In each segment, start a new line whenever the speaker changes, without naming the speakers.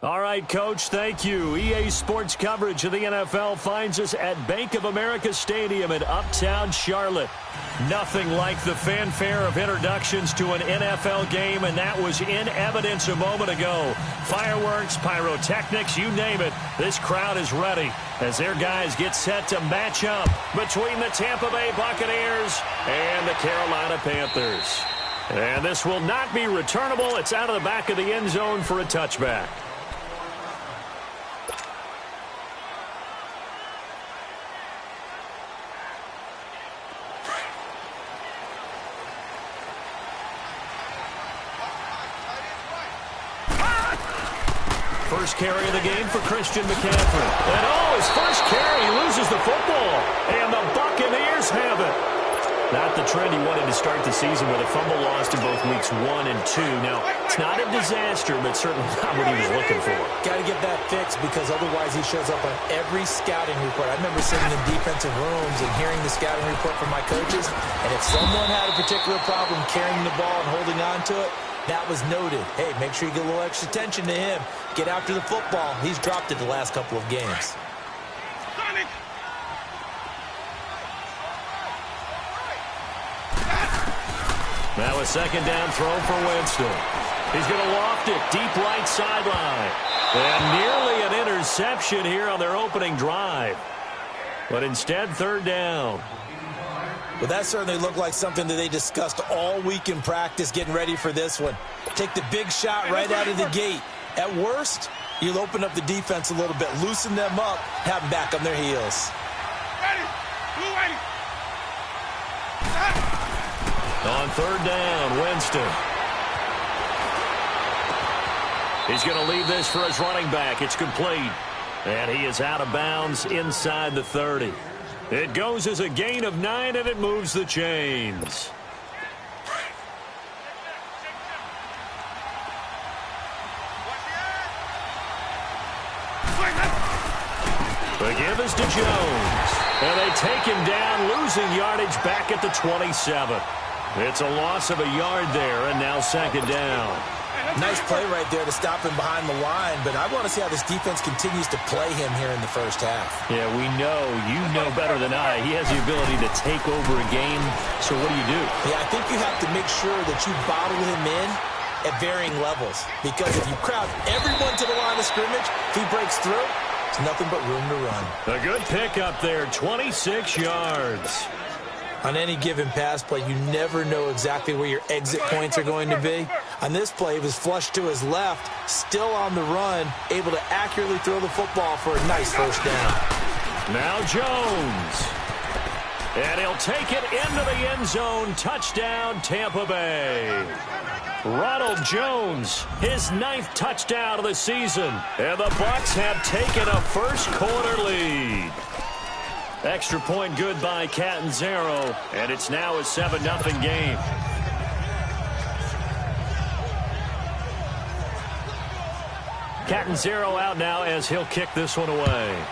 All right, Coach, thank you. EA Sports coverage of the NFL finds us at Bank of America Stadium in Uptown Charlotte. Nothing like the fanfare of introductions to an NFL game, and that was in evidence a moment ago. Fireworks, pyrotechnics, you name it. This crowd is ready as their guys get set to match up between the Tampa Bay Buccaneers and the Carolina Panthers. And this will not be returnable. It's out of the back of the end zone for a touchback. First carry of the game for Christian McCaffrey. And his first carry, he loses the football. And the Buccaneers have it. Not the trend he wanted to start the season with a fumble lost in both weeks 1 and 2. Now, it's not a disaster, but certainly not what he was looking for.
Got to get that fixed because otherwise he shows up on every scouting report. I remember sitting in defensive rooms and hearing the scouting report from my coaches. And if someone had a particular problem carrying the ball and holding on to it, that was noted. Hey, make sure you get a little extra attention to him. Get after the football. He's dropped it the last couple of games.
Now a second down throw for Winston. He's going to loft it deep right sideline. And nearly an interception here on their opening drive. But instead, third down.
Well, that certainly looked like something that they discussed all week in practice getting ready for this one. Take the big shot right out of the gate. At worst, you'll open up the defense a little bit, loosen them up, have them back on their heels.
On third down, Winston. He's going to leave this for his running back. It's complete. And he is out of bounds inside the 30. It goes as a gain of 9, and it moves the chains. The give is to Jones. And they take him down, losing yardage back at the 27. It's a loss of a yard there, and now second down.
Nice play right there to stop him behind the line, but I want to see how this defense continues to play him here in the first half.
Yeah, we know. You know better than I. He has the ability to take over a game, so what do you do?
Yeah, I think you have to make sure that you bottle him in at varying levels, because if you crowd everyone to the line of scrimmage, if he breaks through, it's nothing but room to run.
A good pickup there, 26 yards.
On any given pass play, you never know exactly where your exit points are going to be. On this play, he was flushed to his left, still on the run, able to accurately throw the football for a nice first down.
Now Jones. And he'll take it into the end zone. Touchdown, Tampa Bay. Ronald Jones, his 9th touchdown of the season. And the Bucs have taken a first-quarter lead. Extra point good by Catanzaro, and it's now a 7-0 game. Catanzaro out now as he'll kick this one away.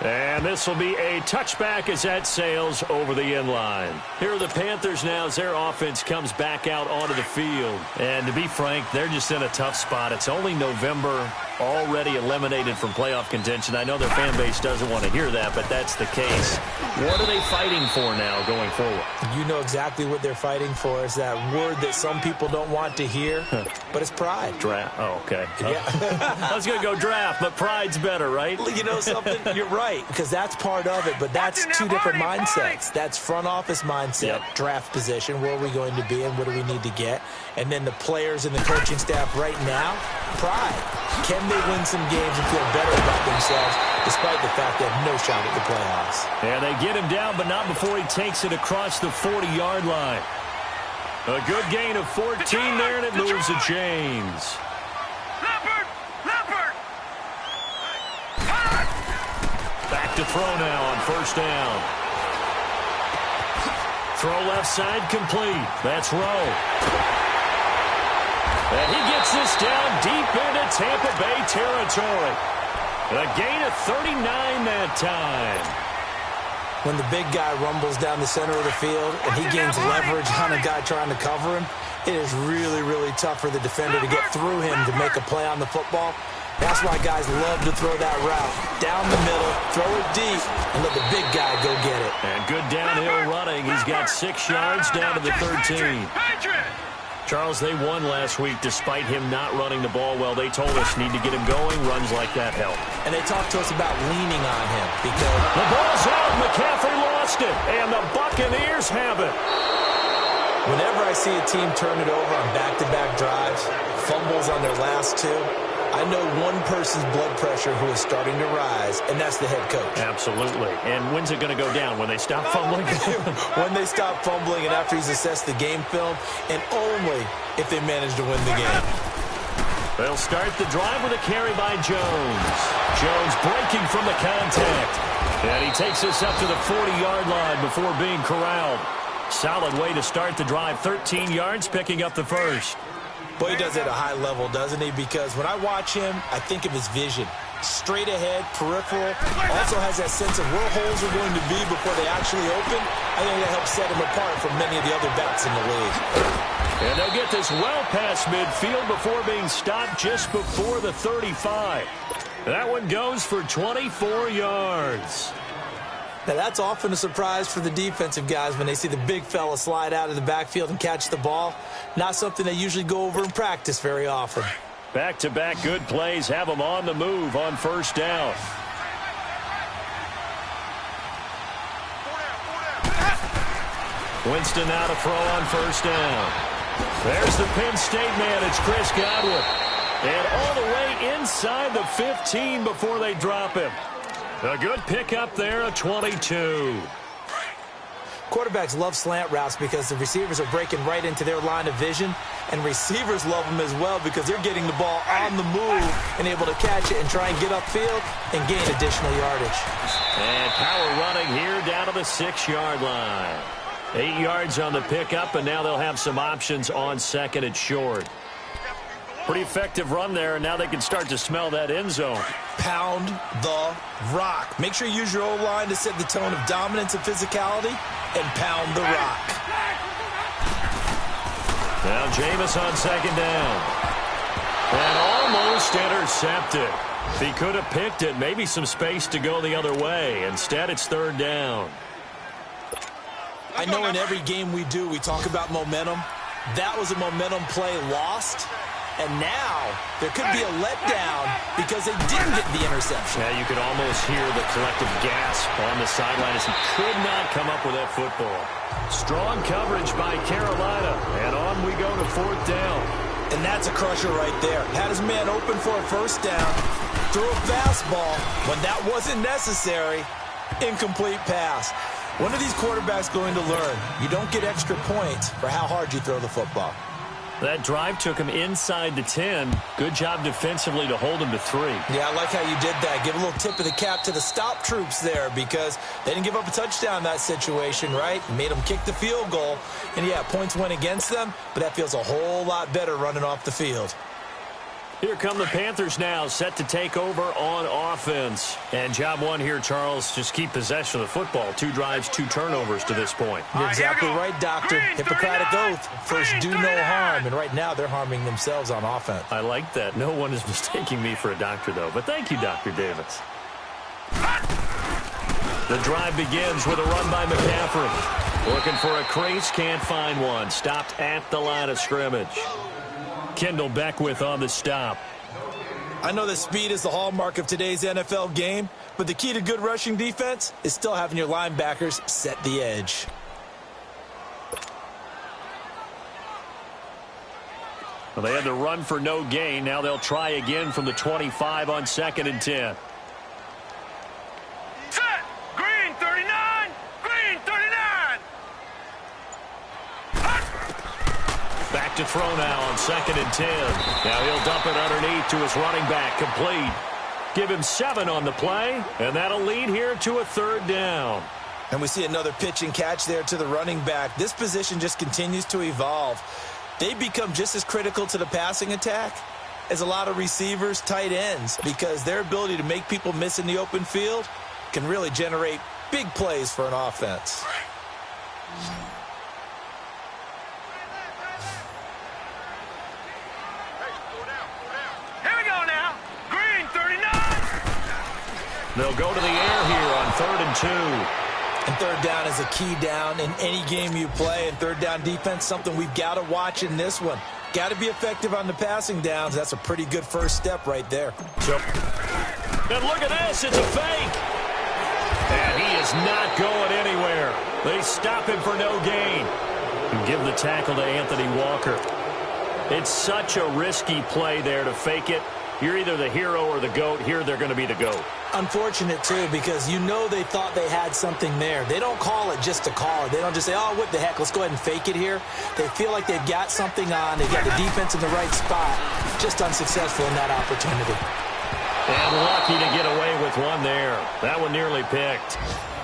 And this will be a touchback as that sails over the end line. Here are the Panthers now as their offense comes back out onto the field. And to be frank, they're just in a tough spot. It's only November, already eliminated from playoff contention. I know their fan base doesn't want to hear that, but that's the case. What are they fighting for now going forward?
You know exactly what they're fighting for. It's that word that some people don't want to hear, but it's pride.
Draft. Oh, okay.
Yeah.
I was going to go draft, but pride's better, right?
You know something? You're right, because that's part of it, but that's two different mindsets. That's front office mindset, draft position, where are we going to be and what do we need to get? And then the players and the coaching staff right now, pride. Can they win some games and feel better about themselves despite the fact they have no shot at the playoffs?
And they get him down, but not before he takes it across the 40-yard line. A good gain of 14 there, and it moves the chains. Back to throw now on first down. Throw left side complete. That's Rowe. And he gets this down deep into Tampa Bay territory. A gain of 39 that time.
When the big guy rumbles down the center of the field and he gains leverage on a guy trying to cover him, it is really, really tough for the defender to get through him to make a play on the football. That's why guys love to throw that route. Down the middle, throw it deep, and let the big guy go get it.
And good downhill running. He's got 6 yards down to the 13. Charles, they won last week despite him not running the ball well. They told us need to get him going. Runs like that help.
And they talked to us about leaning on him because
the ball's out. McCaffrey lost it, and the Buccaneers have it.
Whenever I see a team turn it over on back-to-back drives, fumbles on their last 2, I know one person's blood pressure who is starting to rise, and that's the head coach.
Absolutely. And when's it going to go down? When they stop fumbling?
When they stop fumbling and after he's assessed the game film, and only if they manage to win the game.
They'll start the drive with a carry by Jones. Jones breaking from the contact. And he takes us up to the 40-yard line before being corralled. Solid way to start the drive. 13 yards, picking up the first.
Boy, he does it at a high level, doesn't he? Because when I watch him, I think of his vision. Straight ahead, peripheral. Also has that sense of where holes are going to be before they actually open. I think that helps set him apart from many of the other backs in the league.
And they'll get this well past midfield before being stopped just before the 35. That one goes for 24 yards.
Now, that's often a surprise for the defensive guys when they see the big fella slide out of the backfield and catch the ball. Not something they usually go over in practice very often.
Back-to-back good plays have them on the move on first down. Winston now to throw on first down. There's the Penn State man. It's Chris Godwin. And all the way inside the 15 before they drop him. A good pickup there, a 22.
Quarterbacks love slant routes because the receivers are breaking right into their line of vision, and receivers love them as well because they're getting the ball on the move and able to catch it and try and get upfield and gain additional yardage.
And power running here down to the 6-yard line. 8 yards on the pickup, and now they'll have some options on second and short. Pretty effective run there, and now they can start to smell that end zone.
Pound the rock. Make sure you use your O-line to set the tone of dominance and physicality, and pound the rock.
Now Jameis on second down. And almost intercepted. If he could have picked it, maybe some space to go the other way. Instead, it's third down.
I know in every game we do, we talk about momentum. That was a momentum play lost. And now there could be a letdown because they didn't get the interception.
Yeah, you could almost hear the collective gasp on the sideline as he could not come up with that football. Strong coverage by Carolina. And on we go to fourth down.
And that's a crusher right there. Had his man open for a first down. Threw a fastball when that wasn't necessary. Incomplete pass. When are these quarterbacks going to learn? You don't get extra points for how hard you throw the football.
That drive took him inside the 10. Good job defensively to hold him to 3.
Yeah, I like how you did that. Give a little tip of the cap to the stop troops there because they didn't give up a touchdown in that situation, right? Made them kick the field goal. And, yeah, points went against them, but that feels a whole lot better running off the field.
Here come the Panthers now, set to take over on offense. And job one here, Charles, just keep possession of the football. 2 drives, 2 turnovers to this point.
You're exactly right, Doctor. Hippocratic oath. First, do no harm. And right now, they're harming themselves on offense.
I like that. No one is mistaking me for a doctor, though. But thank you, Dr. Davis. The drive begins with a run by McCaffrey. Looking for a crease, can't find one. Stopped at the line of scrimmage. Kendall Beckwith on the stop.
I know that speed is the hallmark of today's NFL game, but the key to good rushing defense is still having your linebackers set the edge.
Well, they had to run for no gain. Now they'll try again from the 25 on 2nd and 10.
Set! Green 39! Green 39!
Back to throw now on 2nd and 10. Now he'll dump it underneath to his running back, complete. Give him 7 on the play, and that'll lead here to a third down.
And we see another pitch and catch there to the running back. This position just continues to evolve. They become just as critical to the passing attack as a lot of receivers, tight ends, because their ability to make people miss in the open field can really generate big plays for an offense.
They'll go to the air here on 3rd and 2.
And third down is a key down in any game you play. And third down defense, something we've got to watch in this one. Got to be effective on the passing downs. That's a pretty good first step right there.
So, and look at this. It's a fake. And he is not going anywhere. They stop him for no gain. And give the tackle to Anthony Walker. It's such a risky play there to fake it. You're either the hero or the GOAT. Here they're going to be the GOAT.
Unfortunate, too, because you know they thought they had something there. They don't call it just to call it. They don't just say, oh, what the heck, let's go ahead and fake it here. They feel like they've got something on. They've got the defense in the right spot. Just unsuccessful in that opportunity.
And lucky to get away with one there. That one nearly picked.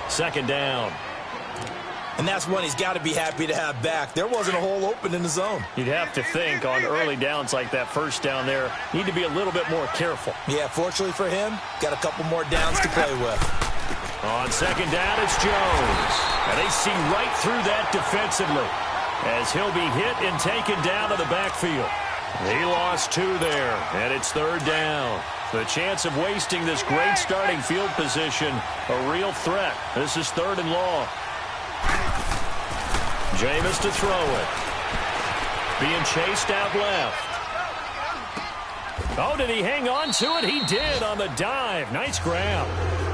2nd down.
And that's one he's got to be happy to have back. There wasn't a hole open in the zone.
You'd have to think on early downs like that first down there, need to be a little bit more careful.
Yeah, fortunately for him, got a couple more downs to play with.
On 2nd down, it's Jones. And they see right through that defensively as he'll be hit and taken down to the backfield. He lost 2 there, and it's 3rd down. The chance of wasting this great starting field position, a real threat. This is 3rd and long. Jameis to throw it. Being chased out left. Oh, did he hang on to it? He did on the dive. Nice grab.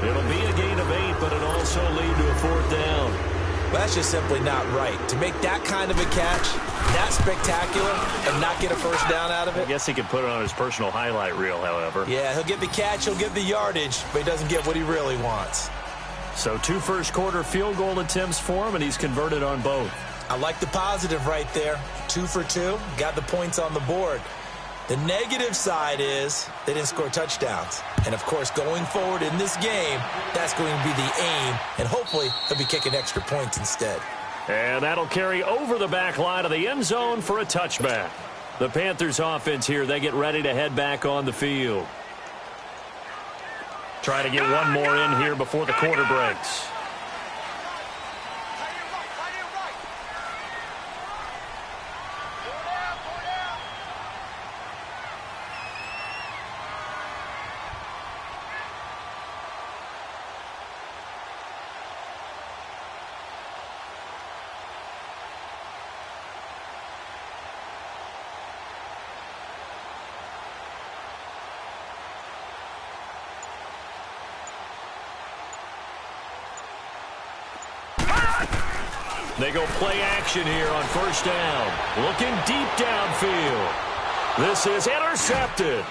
It'll be a gain of 8, but it'll also lead to a 4th down.
Well, that's just simply not right. To make that kind of a catch, that spectacular, and not get a first down out of it.
I guess he could put it on his personal highlight reel, however.
Yeah, he'll get the catch, he'll get the yardage, but he doesn't get what he really wants.
So 2 first-quarter field goal attempts for him, and he's converted on both.
I like the positive right there. 2 for 2, got the points on the board. The negative side is they didn't score touchdowns. And, of course, going forward in this game, that's going to be the aim, and hopefully he'll be kicking extra points instead.
And that'll carry over the back line of the end zone for a touchback. The Panthers offense here, they get ready to head back on the field. Try to get one more in here before the quarter breaks. They go play action here on first down. Looking deep downfield. This is intercepted.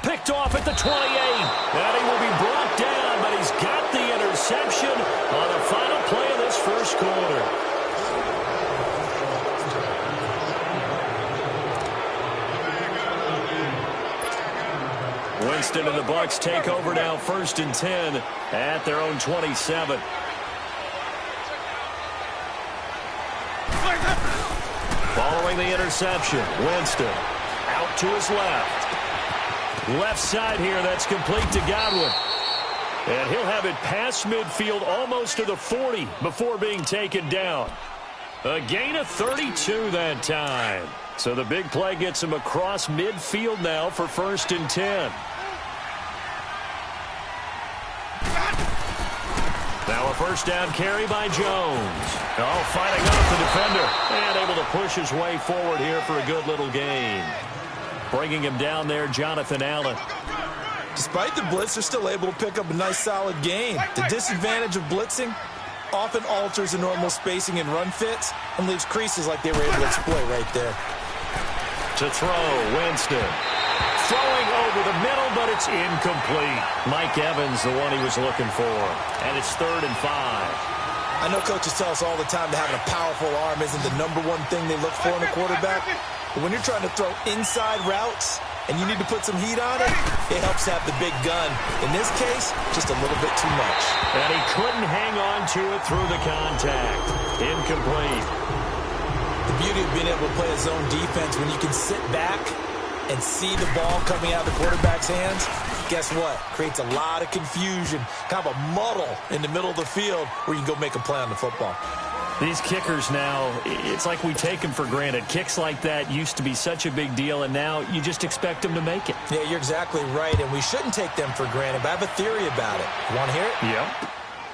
Picked off at the 28. And he will be brought down, but he's got the interception on the final play of this first quarter. Winston and the Bucs take over now, 1st and 10 at their own 27. Following the interception, Winston out to his left. Left side here, that's complete to Godwin. And he'll have it past midfield almost to the 40 before being taken down. A gain of 32 that time. So the big play gets him across midfield now for 1st and 10. Now a first down carry by Jones. Oh, fighting off the defender. And able to push his way forward here for a good little gain. Bringing him down there, Jonathan Allen.
Despite the blitz, they're still able to pick up a nice solid gain. The disadvantage of blitzing often alters the normal spacing and run fits and leaves creases like they were able to exploit right there.
To throw, Winston. Throwing over the middle, but it's incomplete. Mike Evans, the one he was looking for. And it's 3rd and 5.
I know coaches tell us all the time that having a powerful arm isn't the #1 thing they look for in a quarterback. But when you're trying to throw inside routes and you need to put some heat on it, it helps to have the big gun. In this case, just a little bit too much.
And he couldn't hang on to it through the contact. Incomplete.
The beauty of being able to play a zone defense when you can sit back and see the ball coming out of the quarterback's hands, guess what? Creates a lot of confusion, kind of a muddle in the middle of the field where you can go make a play on the football.
These kickers now, it's like we take them for granted. Kicks like that used to be such a big deal, and now you just expect them to make it.
Yeah, you're exactly right, and we shouldn't take them for granted, but I have a theory about it. You want to hear it?
Yeah.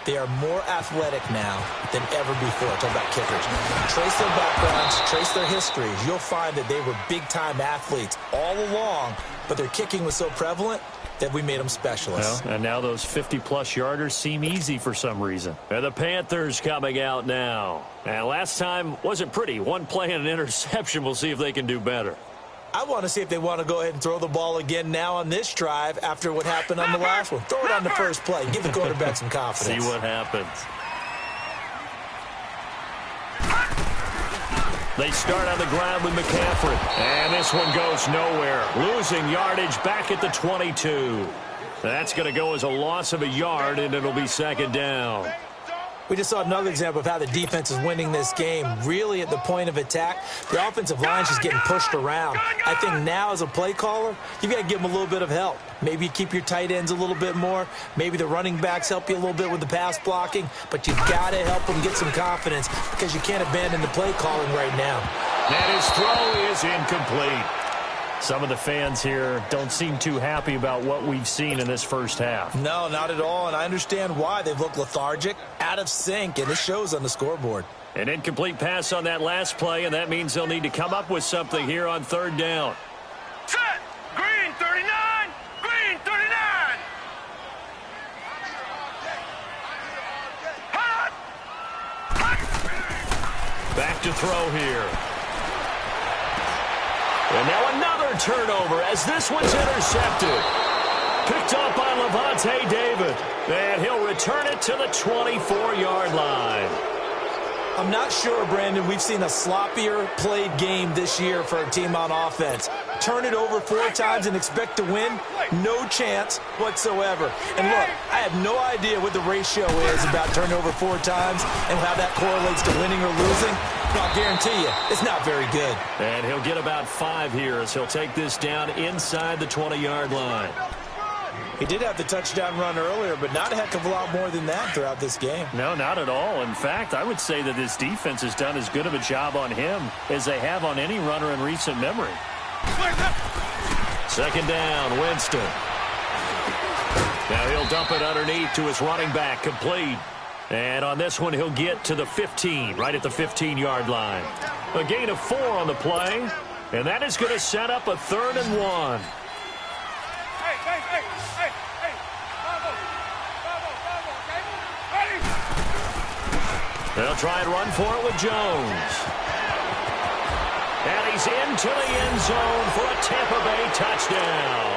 They are more athletic now than ever before. Talk about kickers. Trace their backgrounds, trace their histories. You'll find that they were big-time athletes all along, but their kicking was so prevalent that we made them specialists.
Well, and now those 50-plus yarders seem easy for some reason. And the Panthers coming out now. And last time wasn't pretty. One play and an interception. We'll see if they can do better.
I want to see if they want to go ahead and throw the ball again now on this drive after what happened on the last one. Throw it on the first play. Give the quarterback some confidence.
See what happens. They start on the ground with McCaffrey. And this one goes nowhere. Losing yardage back at the 22. That's going to go as a loss of a yard, and it'll be 2nd down.
We just saw another example of how the defense is winning this game. Really at the point of attack, the offensive line is just getting pushed around. I think now as a play caller, you've got to give them a little bit of help. Maybe you keep your tight ends a little bit more. Maybe the running backs help you a little bit with the pass blocking. But you've got to help them get some confidence because you can't abandon the play calling right now.
And his throw is incomplete. Some of the fans here don't seem too happy about what we've seen in this first half.
No, not at all, and I understand why. They've looked lethargic, out of sync, and it shows on the scoreboard.
An incomplete pass on that last play, and that means they'll need to come up with something here on 3rd down.
Set! Green 39! Green 39! Hot! Hot!
Back to throw here. And now another turnover as this one's intercepted. Picked up by Levante David. And he'll return it to the 24-yard line.
I'm not sure, Brandon, we've seen a sloppier played game this year for a team on offense. Turn it over 4 times and expect to win? No chance whatsoever. And look, I have no idea what the ratio is about turning over 4 times and how that correlates to winning or losing. I'll guarantee you, it's not very good.
And he'll get about 5 here as he'll take this down inside the 20-yard line.
He did have the touchdown run earlier, but not a heck of a lot more than that throughout this game.
No, not at all. In fact, I would say that this defense has done as good of a job on him as they have on any runner in recent memory. Second down, Winston. Now he'll dump it underneath to his running back, complete. And on this one, he'll get to the 15, right at the 15-yard line. A gain of 4 on the play, and that is going to set up a 3rd and 1. They'll try and run for it with Jones. And he's into the end zone for a Tampa Bay touchdown.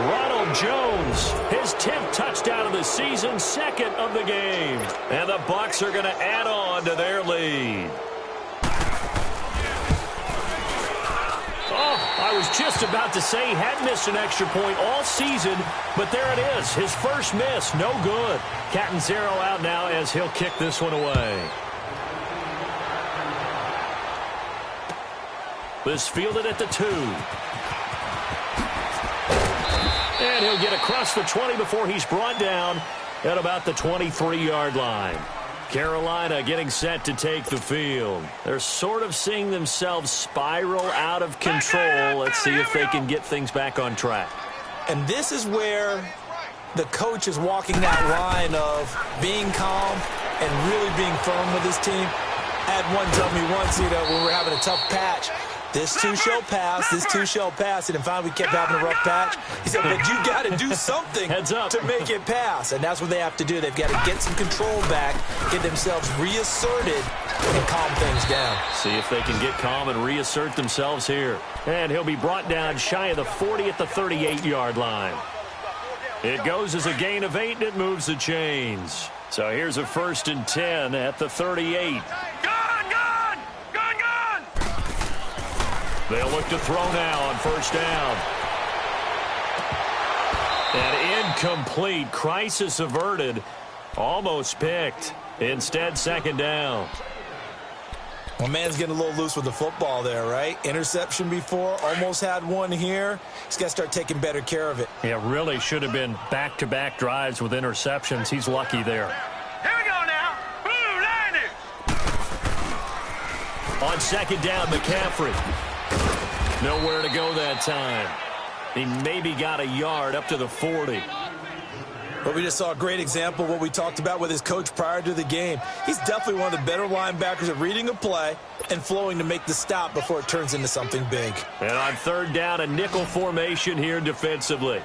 Ronald Jones, his 10th touchdown of the season, 2nd of the game. And the Bucs are going to add on to their lead. Oh, I was just about to say he had missed an extra point all season, but there it is. His first miss, no good. Catanzaro out now as he'll kick this one away. This fielded at the 2. And he'll get across the 20 before he's brought down at about the 23-yard line. Carolina getting set to take the field. They're sort of seeing themselves spiral out of control. Let's see if they can get things back on track.
And this is where the coach is walking that line of being calm and really being firm with his team. I had one tell me once, when we were having a tough patch, this too shall pass, this too shall pass. And finally we kept having a rough patch. He said, but you got to do something to make it pass. And that's what they have to do. They've got to get some control back, get themselves reasserted, and calm things down.
See if they can get calm and reassert themselves here. And he'll be brought down shy of the 40 at the 38-yard line. It goes as a gain of 8, and it moves the chains. So here's a 1st and 10 at the 38. They'll look to throw now on 1st down. And incomplete. Crisis averted. Almost picked. Instead, 2nd down.
Well, man's getting a little loose with the football there, right? Interception before, almost had one here. He's got to start taking better care of it.
Yeah, really should have been back-to-back drives with interceptions. He's lucky there.
Here we go now. Blue line it.
On 2nd down, McCaffrey. Nowhere to go that time. He maybe got a yard up to the 40.
But we just saw a great example of what we talked about with his coach prior to the game. He's definitely one of the better linebackers at reading a play and flowing to make the stop before it turns into something big.
And on 3rd down, a nickel formation here defensively.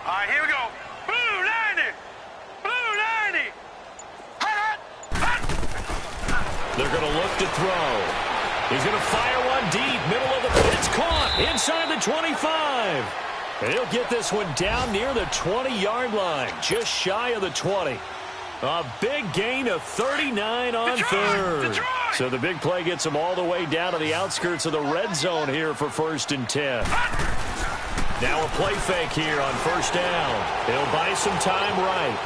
All right, here we go. Blue line it. Blue line it.
They're going to look to throw. He's going to fire one deep, middle of the... It's caught inside the 25. And he'll get this one down near the 20-yard line, just shy of the 20. A big gain of 39 on 3rd. So the big play gets him all the way down to the outskirts of the red zone here for 1st and 10. Now a play fake here on 1st down. He'll buy some time right.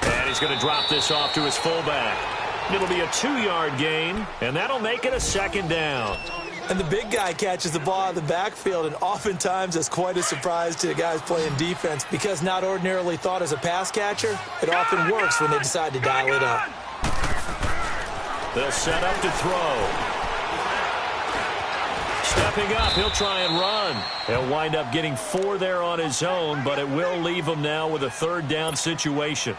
And he's going to drop this off to his fullback. It'll be a 2-yard gain, and that'll make it a 2nd down.
And the big guy catches the ball out of the backfield, and oftentimes that's quite a surprise to the guys playing defense because not ordinarily thought as a pass catcher, it often works when they decide to dial it up.
They'll set up to throw. Stepping up, he'll try and run. He'll wind up getting 4 there on his own, but it will leave him now with a 3rd down situation.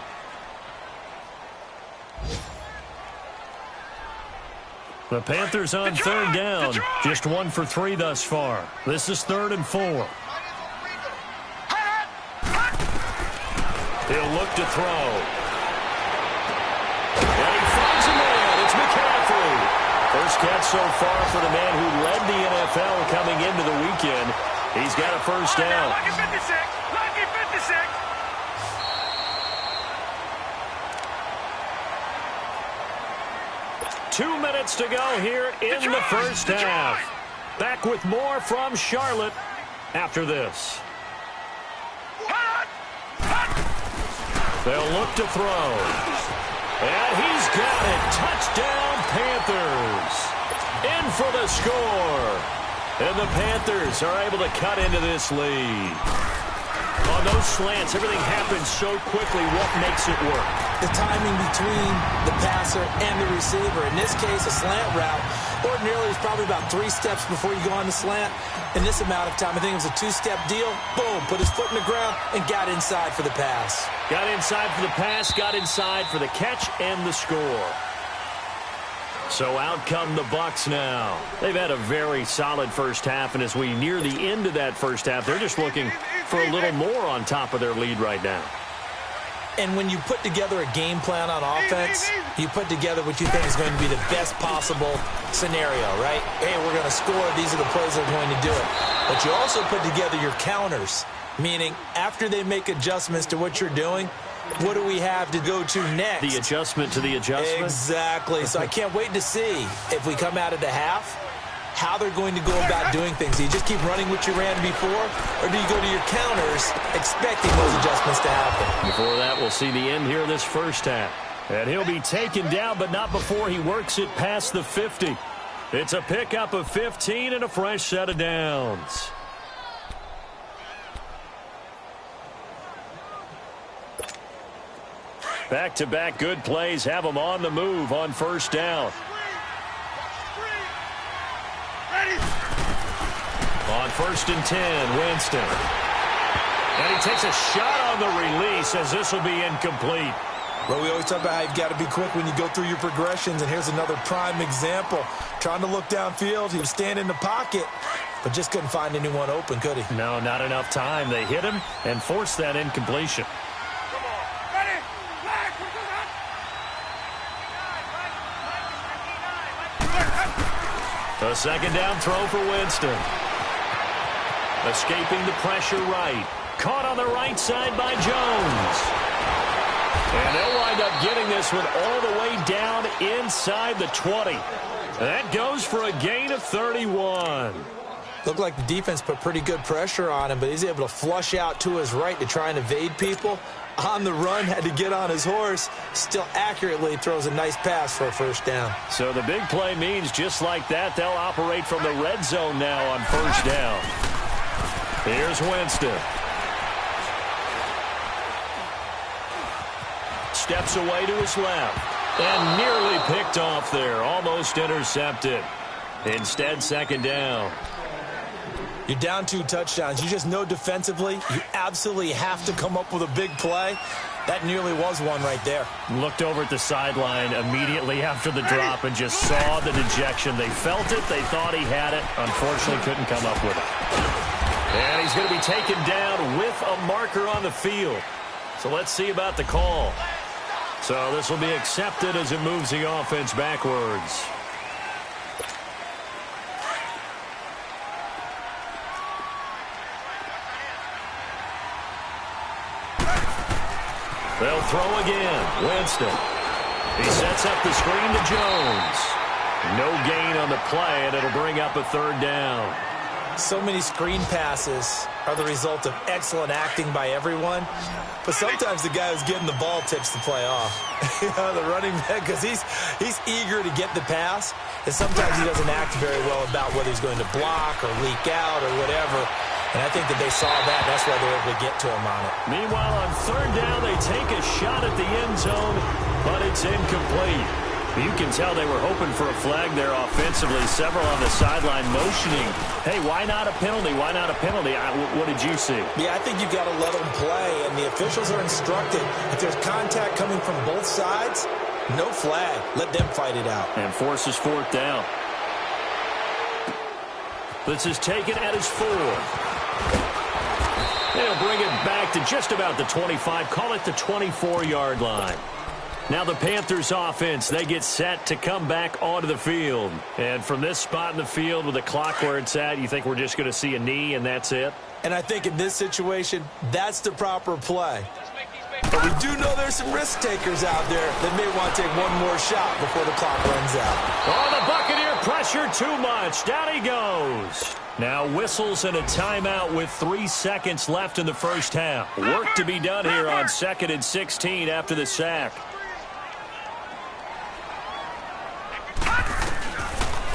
The Panthers on 3rd down. Just 1 for 3 thus far. This is 3rd and 4. He'll look to throw. And he finds a man. It's McCaffrey. First catch so far for the man who led the NFL coming into the weekend. He's got a 1st down.
Lucky 56. Lucky 56.
2 minutes to go here in the 1st half. Back with more from Charlotte after this. They'll look to throw. And he's got it. Touchdown, Panthers. In for the score. And the Panthers are able to cut into this lead. On those slants, everything happens so quickly. What makes it work?
The timing between the passer and the receiver. In this case, a slant route. Ordinarily, it's probably about 3 steps before you go on the slant. In this amount of time, I think it was a 2-step deal. Boom, put his foot in the ground and got inside for the pass.
Got inside for the pass, got inside for the catch and the score. So out come the Bucs now. They've had a very solid first half, and as we near the end of that first half, they're just looking for a little more on top of their lead right now.
And when you put together a game plan on offense, you put together what you think is going to be the best possible scenario, right? Hey, we're going to score. These are the plays that are going to do it. But you also put together your counters, meaning after they make adjustments to what you're doing, what do we have to go to next?
The adjustment to the adjustment?
Exactly. So I can't wait to see if we come out of the half, how they're going to go about doing things. Do you just keep running what you ran before, or do you go to your counters expecting those adjustments to happen?
Before that, we'll see the end here of this first half. And he'll be taken down, but not before he works it past the 50. It's a pickup of 15 and a fresh set of downs. Back-to-back good plays have them on the move on first down. On 1st and 10, Winston. And he takes a shot on the release as this will be incomplete.
Well, we always talk about how you've got to be quick when you go through your progressions, and here's another prime example. Trying to look downfield, he was standing in the pocket, but just couldn't find anyone open, could he?
No, not enough time. They hit him and forced that incompletion. A second down throw for Winston. Escaping the pressure right. Caught on the right side by Jones. And they'll wind up getting this one all the way down inside the 20. That goes for a gain of 31.
Looked like the defense put pretty good pressure on him, but he's able to flush out to his right to try and evade people. On the run, had to get on his horse. Still accurately throws a nice pass for a first down.
So the big play means just like that, they'll operate from the red zone now on first down. Here's Winston. Steps away to his left. And nearly picked off there. Almost intercepted. Instead, second down.
You're down 2 touchdowns. You just know defensively you absolutely have to come up with a big play. That nearly was one right there.
Looked over at the sideline immediately after the drop and just saw the dejection. They felt it. They thought he had it. Unfortunately, couldn't come up with it. And he's going to be taken down with a marker on the field. So let's see about the call. So this will be accepted as it moves the offense backwards. They'll throw again. Winston. He sets up the screen to Jones. No gain on the play, and it'll bring up a third down.
So many screen passes are the result of excellent acting by everyone. But sometimes the guy who's getting the ball tips the play off. The running back, because he's eager to get the pass. And sometimes he doesn't act very well about whether he's going to block or leak out or whatever. And I think that they saw that. That's why they were able to get to him on it.
Meanwhile, on third down, they take a shot at the end zone, but it's incomplete. You can tell they were hoping for a flag there offensively. Several on the sideline motioning. Hey, why not a penalty? Why not a penalty? What did you see?
Yeah, I think you've got to let them play, and the officials are instructed. If there's contact coming from both sides, no flag. Let them fight it out.
And forces fourth down. This is taken at his 4. They'll bring it back to just about the 25. Call it the 24-yard line. Now the Panthers offense, they get set to come back onto the field. And from this spot in the field with the clock where it's at, you think we're just going to see a knee and that's it?
And I think in this situation, that's the proper play. But we do know there's some risk takers out there that may want to take one more shot before the clock runs out.
Oh, the Buccaneer pressure pressure too much. Down he goes. Now whistles and a timeout with 3 seconds left in the first half. Work to be done here on 2nd and 16 after the sack.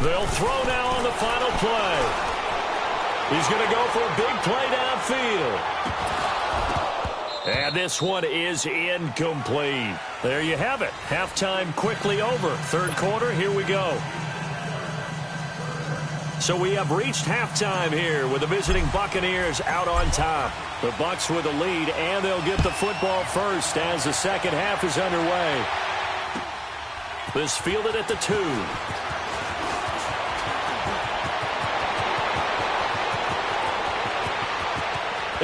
They'll throw now on the final play. He's going to go for a big play downfield. And this one is incomplete. There you have it. Halftime quickly over. Third quarter, here we go. So we have reached halftime here with the visiting Buccaneers out on top. The Bucs with the lead, and they'll get the football first as the second half is underway. This fielded at the 2.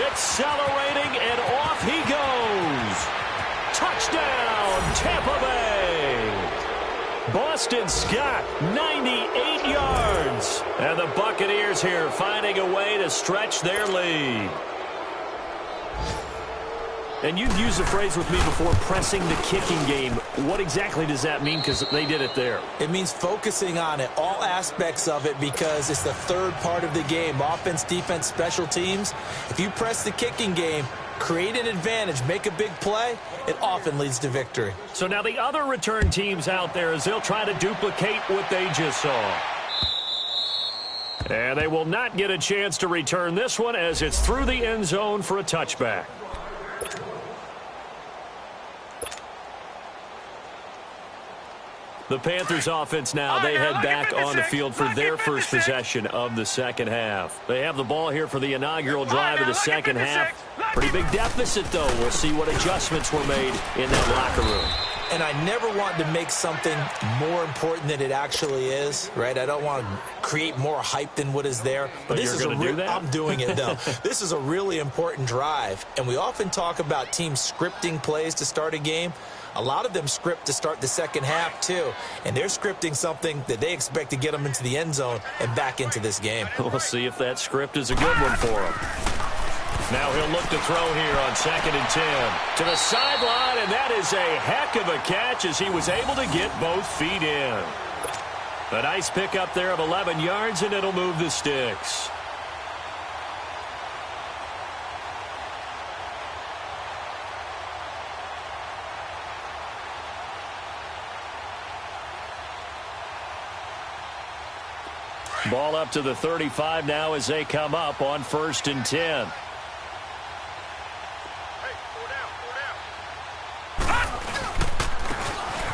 Accelerating, and off he goes. Touchdown, Tampa Bay. Boston Scott, 98 yards. And the Buccaneers here finding a way to stretch their lead. And you've used the phrase with me before, pressing the kicking game. What exactly does that mean? Because they did it there.
It means focusing on it, all aspects of it, because it's the third part of the game. Offense, defense, special teams. If you press the kicking game, create an advantage, make a big play, it often leads to victory.
So now the other return teams out there, as they'll try to duplicate what they just saw. And they will not get a chance to return this one as it's through the end zone for a touchback. The Panthers offense now, they head back on the field for their first possession of the second half. They have the ball here for the inaugural drive of the second half. Pretty big deficit, though. We'll see what adjustments were made in that locker room.
And I never want to make something more important than it actually is, right? I don't want to create more hype than what is there.
But this is do that?
I'm doing it, though. This is a really important drive. And we often talk about teams scripting plays to start a game. A lot of them script to start the second half, too. And they're scripting something that they expect to get them into the end zone and back into this game.
We'll see if that script is a good one for them. Now he'll look to throw here on 2nd and 10. To the sideline, and that is a heck of a catch as he was able to get both feet in. A nice pickup there of 11 yards, and it'll move the sticks. Ball up to the 35 now as they come up on 1st and 10.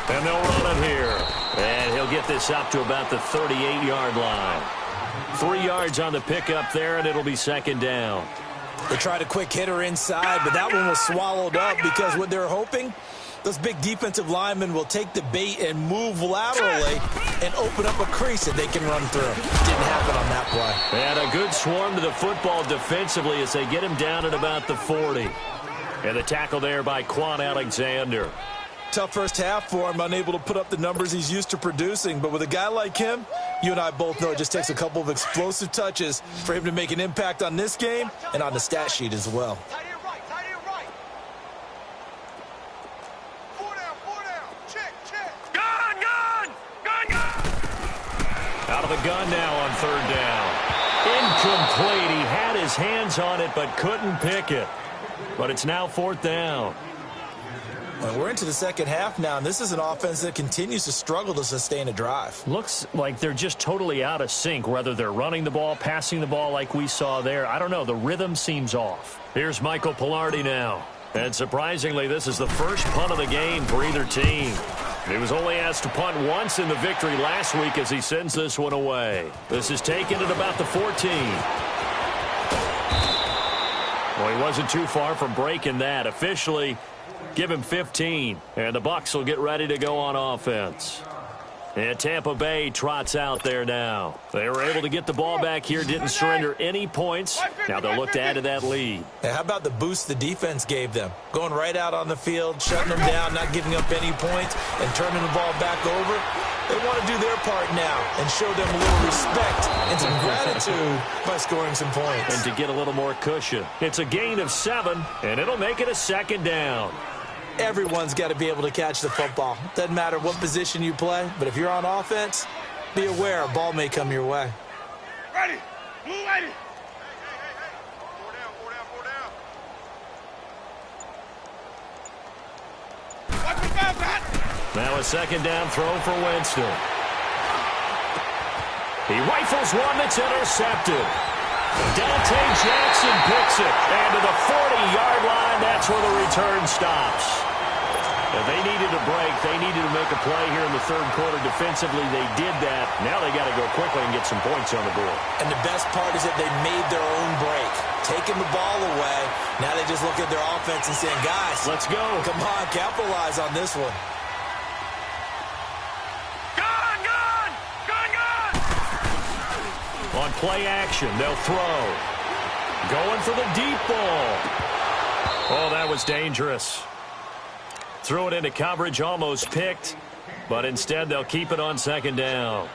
And they'll run it here. And he'll get this up to about the 38-yard line. 3 yards on the pickup there, and it'll be second down.
They tried a quick hitter inside, but that one was swallowed up because what they're hoping, those big defensive linemen will take the bait and move laterally and open up a crease that they can run through. Didn't happen on that play.
And a good swarm to the football defensively as they get him down at about the 40. And the tackle there by Quan Alexander.
Tough first half for him, unable to put up the numbers he's used to producing. But with a guy like him, you and I both know it just takes a couple of explosive touches for him to make an impact on this game and on the stat sheet as well.
Out of the gun now on 3rd down. Incomplete. He had his hands on it but couldn't pick it. But it's now 4th down.
And we're into the second half now, and this is an offense that continues to struggle to sustain a drive.
Looks like they're just totally out of sync, whether they're running the ball, passing the ball like we saw there. I don't know. The rhythm seems off. Here's Michael Pilardi now. And surprisingly, this is the first punt of the game for either team. He was only asked to punt once in the victory last week as he sends this one away. This is taken at about the 14. Well, he wasn't too far from breaking that. Officially, give him 15, and the Bucs will get ready to go on offense. And Tampa Bay trots out there now. They were able to get the ball back here, didn't surrender any points. Now they'll look to add to that lead.
Hey, how about the boost the defense gave them? Going right out on the field, shutting them down, not giving up any points, and turning the ball back over. They want to do their part now and show them a little respect and some gratitude by scoring some points.
And to get a little more cushion. It's a gain of 7, and it'll make it a second down.
Everyone's got to be able to catch the football. Doesn't matter what position you play, but if you're on offense, be aware a ball may come your way.
Ready. Blue ready. Watch the foul, Pat.
Now a second down throw for Winston. He rifles one that's intercepted. Dante Jackson picks it. And to the 40-yard line, that's where the return stops. If they needed a break, they needed to make a play here in the third quarter defensively. They did that. Now they got to go quickly and get some points on the board.
And the best part is that they made their own break. Taking the ball away. Now they just look at their offense and saying, guys,
let's go.
Come on, capitalize on this one.
On play action, they'll throw. Going for the deep ball. Oh, that was dangerous. Threw it into coverage, almost picked, but instead they'll keep it on second down.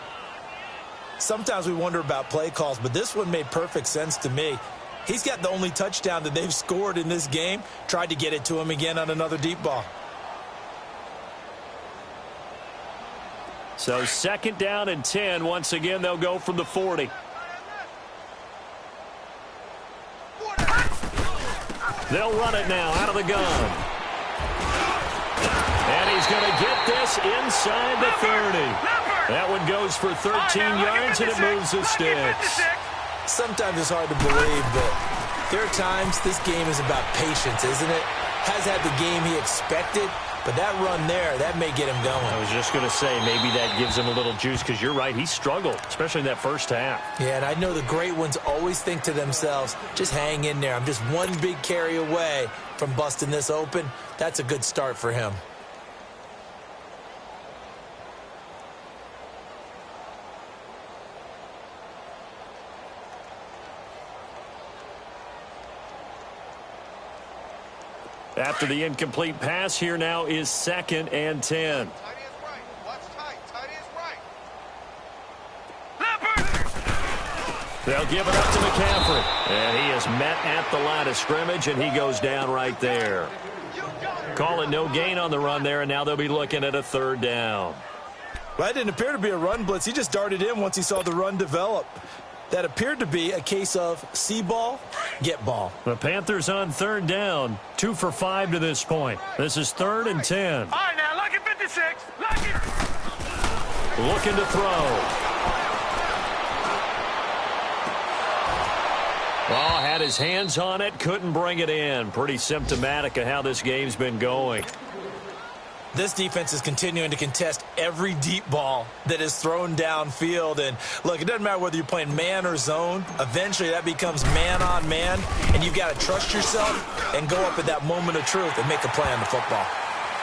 Sometimes we wonder about play calls, but this one made perfect sense to me. He's got the only touchdown that they've scored in this game. Tried to get it to him again on another deep ball.
So second down and 10. Once again, they'll go from the 40. They'll run it now out of the gun. And he's going to get this inside the 30. That one goes for 13 yards, and it moves the sticks.
Sometimes it's hard to believe, but there are times this game is about patience, isn't it? Has had the game he expected, but that run there, that may get him going.
I was just going to say, maybe that gives him a little juice, because you're right, he struggled, especially in that first half.
Yeah, and I know the great ones always think to themselves, just hang in there. I'm just one big carry away from busting this open. That's a good start for him.
After the incomplete pass, here now is second and 10.
Tight is right. Watch tight. Tight is right.
They'll give it up to McCaffrey. And he is met at the line of scrimmage, and he goes down right there. Call it no gain on the run there, and now they'll be looking at a third down.
Well, that didn't appear to be a run blitz. He just darted in once he saw the run develop. That appeared to be a case of see ball, get ball.
The Panthers on third down, 2 for 5 to this point. This is third and 10.
All right, now, lucky 56. Lucky.
Looking to throw. Oh, had his hands on it, couldn't bring it in. Pretty symptomatic of how this game's been going.
This defense is continuing to contest every deep ball that is thrown downfield. And, look, it doesn't matter whether you're playing man or zone. Eventually, that becomes man on man, and you've got to trust yourself and go up at that moment of truth and make a play on the football.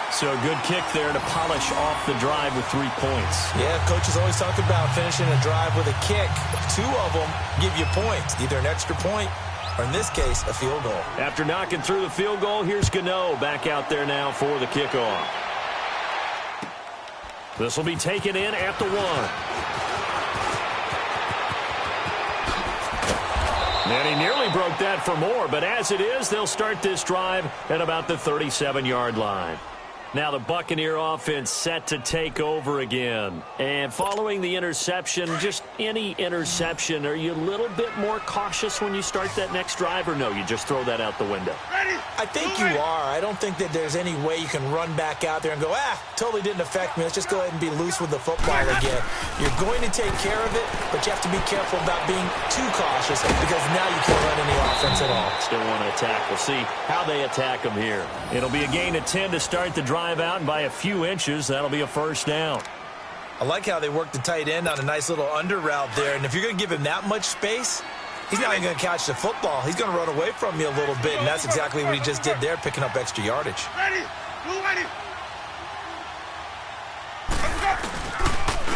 So a good kick there to polish off the drive with 3 points.
Yeah, coaches always talk about finishing a drive with a kick. 2 of them give you points, either an extra point or, in this case, a field goal.
After knocking through the field goal, here's Gano back out there now for the kickoff. This will be taken in at the 1. And he nearly broke that for more, but as it is, they'll start this drive at about the 37-yard line. Now the Buccaneer offense set to take over again. And following the interception, just any interception, are you a little bit more cautious when you start that next drive, or no, you just throw that out the window?
I think you are. I don't think that there's any way you can run back out there and go, totally didn't affect me. Let's just go ahead and be loose with the football again. You're going to take care of it, but you have to be careful about being too cautious because now you can't run any offense at all.
Still want to attack. We'll see how they attack them here. It'll be a gain of 10 to start the drive out, and by a few inches, that'll be a first down.
I like how they work the tight end on a nice little under route there, and if you're going to give him that much space, he's not even going to catch the football. He's going to run away from you a little bit, and that's exactly what he just did there, picking up extra yardage.
Ready. Blue ready.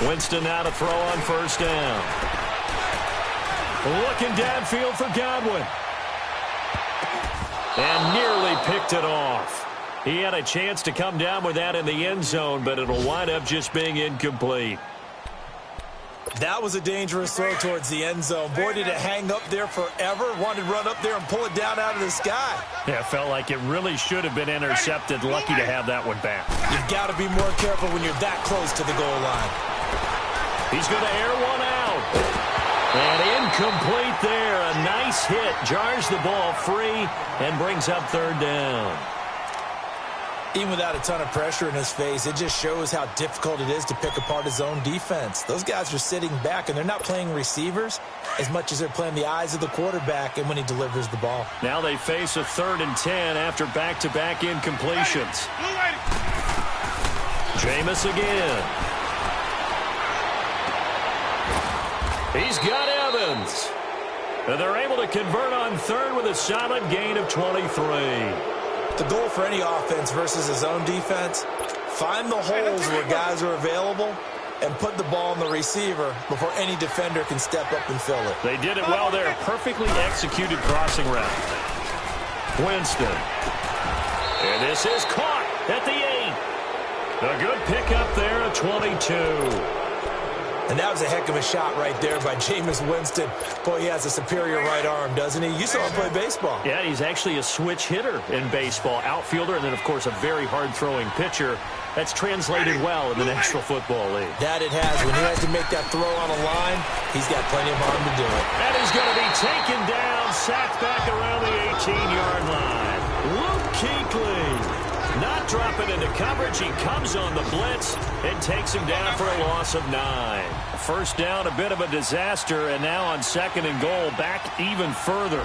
Winston now to throw on first down. Looking downfield for Godwin. And nearly picked it off. He had a chance to come down with that in the end zone, but it'll wind up just being incomplete.
That was a dangerous throw towards the end zone. Boy, did it hang up there forever. Wanted to run up there and pull it down out of the sky.
Yeah, it felt like it really should have been intercepted. Lucky to have that one back.
You've got to be more careful when you're that close to the goal line.
He's going to air one out. And incomplete there. A nice hit. Jars the ball free and brings up third down.
Even without a ton of pressure in his face, it just shows how difficult it is to pick apart his own defense. Those guys are sitting back, and they're not playing receivers as much as they're playing the eyes of the quarterback and when he delivers the ball.
Now they face a 3rd and 10 after back-to-back incompletions. Jameis again. He's got Evans. And they're able to convert on 3rd with a solid gain of 23.
The goal for any offense versus his own defense, find the holes where guys are available and put the ball on the receiver before any defender can step up and fill it.
They did it well there. Perfectly executed crossing route. Winston. And this is caught at the 8. A good pickup there at 22.
And that was a heck of a shot right there by Jameis Winston. Boy, he has a superior right arm, doesn't he? You saw him play baseball.
Yeah, he's actually a switch hitter in baseball. Outfielder, and then, of course, a very hard-throwing pitcher. That's translated well in the National Football League.
That it has. When he has to make that throw on a line, he's got plenty of arm to do it.
And he's going to be taken down, sacked back around the 18-yard line. Luke Kuechly. Not dropping into coverage. He comes on the blitz and takes him down for a loss of 9. First down, a bit of a disaster, and now on 2nd and goal, back even further.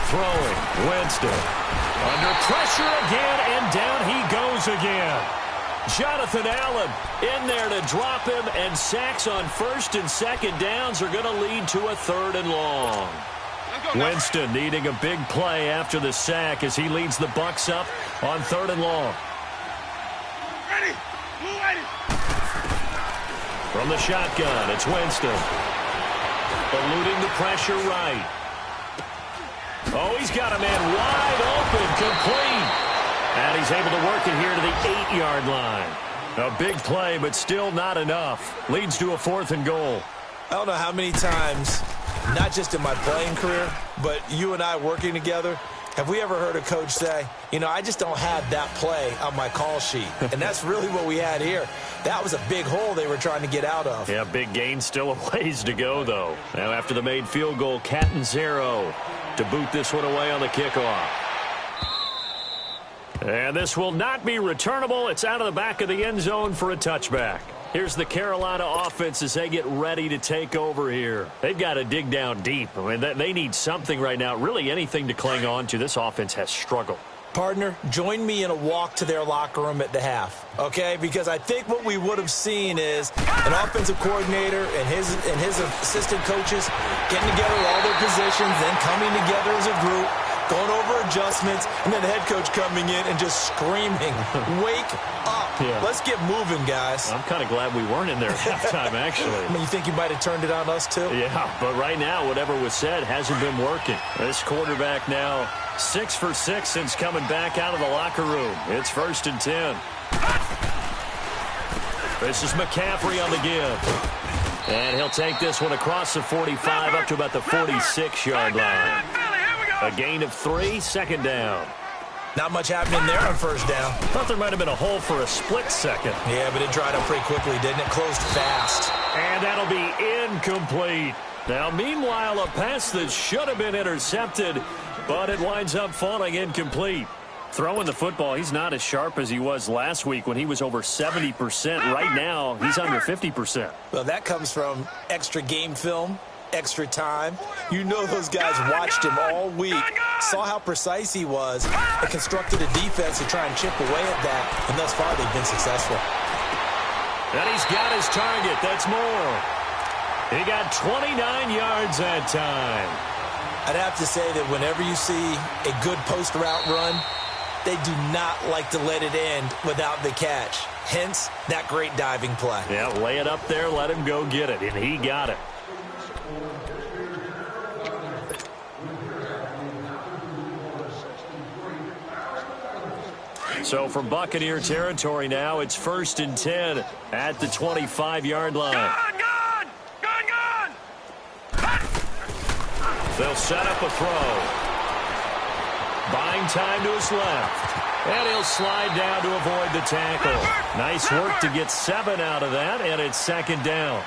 Throwing, Winston. Under pressure again, and down he goes again. Jonathan Allen in there to drop him, and sacks on 1st and 2nd downs are going to lead to a 3rd and long. Winston needing a big play after the sack as he leads the Bucs up on 3rd and long. From the shotgun, it's Winston. Eluding the pressure right. Oh, he's got a man wide open, complete. And he's able to work it here to the 8-yard line. A big play, but still not enough. Leads to a 4th and goal.
I don't know how many times, not just in my playing career, but you and I working together, have we ever heard a coach say, you know, I just don't have that play on my call sheet. And that's really what we had here. That was a big hole they were trying to get out of.
Yeah, big gain, still a ways to go, though. Now after the made field goal, Catanzaro to boot this one away on the kickoff. And this will not be returnable. It's out of the back of the end zone for a touchback. Here's the Carolina offense as they get ready to take over here. They've got to dig down deep. I mean, they need something right now, really anything to cling on to. This offense has struggled.
Partner, join me in a walk to their locker room at the half, okay? Because I think what we would have seen is an offensive coordinator and his assistant coaches getting together all their positions, then coming together as a group, going over adjustments, and then the head coach coming in and just screaming, wake up. Yeah. Let's get moving, guys.
I'm kind of glad we weren't in there at halftime, actually.
I mean, you think you might have turned it on us, too?
Yeah, but right now, whatever was said hasn't been working. This quarterback now 6 for 6 since coming back out of the locker room. It's 1st and 10. This is McCaffrey on the give. And he'll take this one across the 45 up to about the 46-yard line. A gain of 3, 2nd down.
Not much happening there on 1st down.
Thought there might have been a hole for a split second.
Yeah, but it dried up pretty quickly, didn't it? Closed fast.
And that'll be incomplete. Now, meanwhile, a pass that should have been intercepted, but it winds up falling incomplete. Throwing the football, he's not as sharp as he was last week when he was over 70%. Right now, he's under 50%.
Well, that comes from extra game film, extra time. You know those guys watched him all week, saw how precise he was, and constructed a defense to try and chip away at that, and thus far they've been successful.
And he's got his target. That's more. He got 29 yards that time.
I'd have to say that whenever you see a good post route run, they do not like to let it end without the catch. Hence, that great diving play.
Yeah, lay it up there, let him go get it, and he got it. So from Buccaneer territory now, it's 1st and 10 at the 25-yard line.
Gone!
They'll set up a throw. Buying time to his left. And he'll slide down to avoid the tackle. Nice work to get 7 out of that, and it's second down.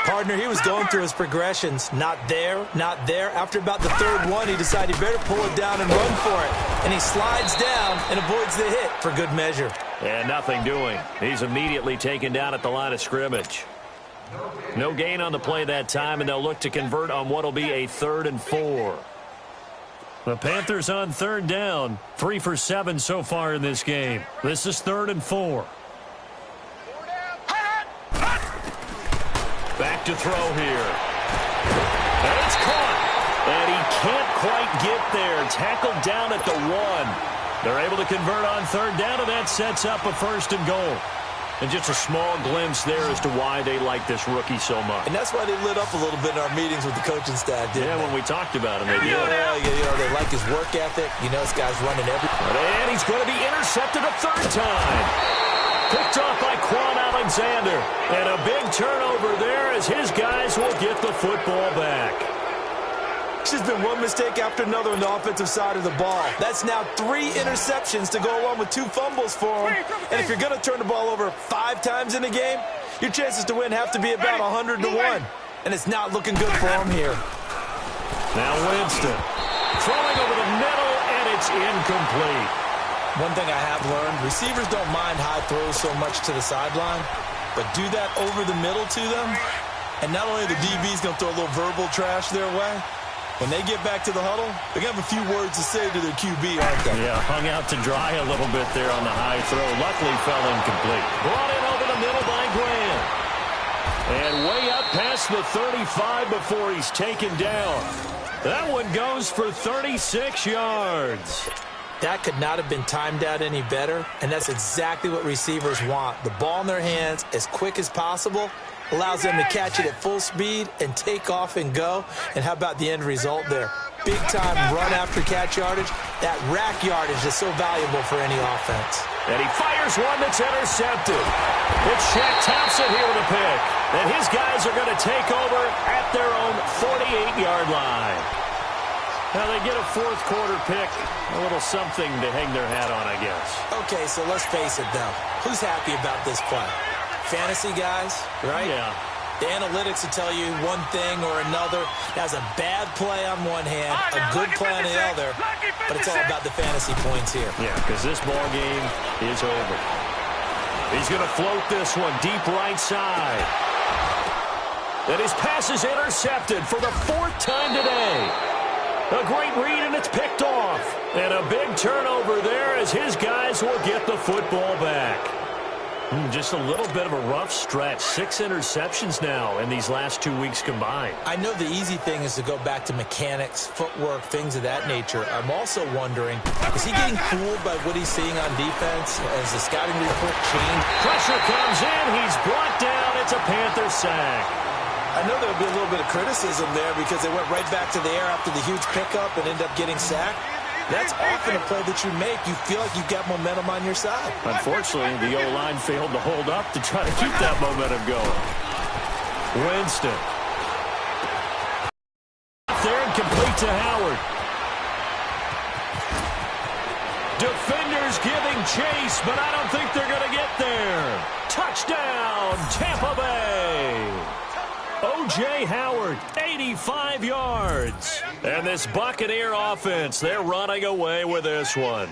Partner, he was going through his progressions. Not there, not there. After about the third one, he decided he better pull it down and run for it. And he slides down and avoids the hit for good measure.
And nothing doing. He's immediately taken down at the line of scrimmage. No gain on the play that time, and they'll look to convert on what will be a 3rd and 4. The Panthers on 3rd down, 3 for 7 so far in this game. This is 3rd and 4. Back to throw here. And it's caught. And he can't quite get there. Tackled down at the 1. They're able to convert on 3rd down, and that sets up a 1st and goal. And just a small glimpse there as to why they like this rookie so much.
And that's why they lit up a little bit in our meetings with the coaching staff, didn't they?
When we talked about him, they did.
Yeah, they like his work ethic. You know, this guy's running everything.
And he's going to be intercepted a 3rd time. Picked off by Quan Alexander. And a big turnover there as his guys will get the football back.
It's just been one mistake after another on the offensive side of the ball. That's now 3 interceptions to go along with 2 fumbles for him. And if you're going to turn the ball over 5 times in a game, your chances to win have to be about 100 to 1. And it's not looking good for him here.
Now Winston throwing over the middle, and it's incomplete.
One thing I have learned, receivers don't mind high throws so much to the sideline, but do that over the middle to them, and not only the DB's going to throw a little verbal trash their way, when they get back to the huddle, they're going to have a few words to say to their QB, aren't they?
Yeah, hung out to dry a little bit there on the high throw. Luckily fell incomplete. Brought in over the middle by Graham. And way up past the 35 before he's taken down. That one goes for 36 yards.
That could not have been timed out any better, and that's exactly what receivers want. The ball in their hands as quick as possible allows them to catch it at full speed and take off and go. And how about the end result there? Big-time run after catch yardage. That rack yardage is so valuable for any offense.
And he fires one that's intercepted. It's Shaq Thompson here with a pick. And his guys are going to take over at their own 48-yard line. Now they get a 4th quarter pick. A little something to hang their hat on, I guess.
Okay, so let's face it, though. Who's happy about this play? Fantasy guys, right?
Yeah.
The analytics will tell you one thing or another. That's a bad play on one hand, a good play on the other, but it's all about the fantasy points here.
Yeah, because this ball game is over. He's going to float this one deep right side. And his pass is intercepted for the 4th time today. A great read, and it's picked off. And a big turnover there as his guys will get the football back. Just a little bit of a rough stretch. 6 interceptions now in these last 2 weeks combined.
I know the easy thing is to go back to mechanics, footwork, things of that nature. I'm also wondering, is he getting fooled by what he's seeing on defense as the scouting report changed?
Pressure comes in. He's brought down. It's a Panther sack.
I know there'll be a little bit of criticism there because they went right back to the air after the huge pickup and ended up getting sacked. That's often a play that you make. You feel like you've got momentum on your side.
Unfortunately, the O-line failed to hold up to try to keep that momentum going. Winston. There and complete to Howard. Defenders giving chase, but I don't think they're going to get there. Touchdown, Tampa Bay. O.J. Howard, 85 yards. And this Buccaneer offense, they're running away with this one.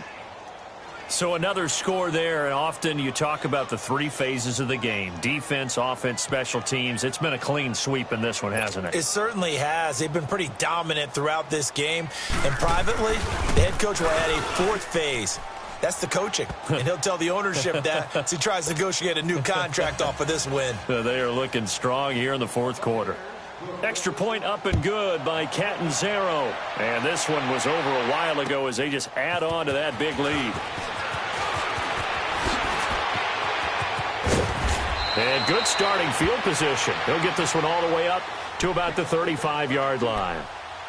So another score there, and often you talk about the 3 phases of the game. Defense, offense, special teams. It's been a clean sweep in this one, hasn't it?
It certainly has. They've been pretty dominant throughout this game. And privately, the head coach will add a 4th phase. That's the coaching. And he'll tell the ownership that as he tries to negotiate a new contract off of this win.
They are looking strong here in the 4th quarter. Extra point up and good by Catanzaro. And this one was over a while ago as they just add on to that big lead. And good starting field position. He'll get this one all the way up to about the 35-yard line.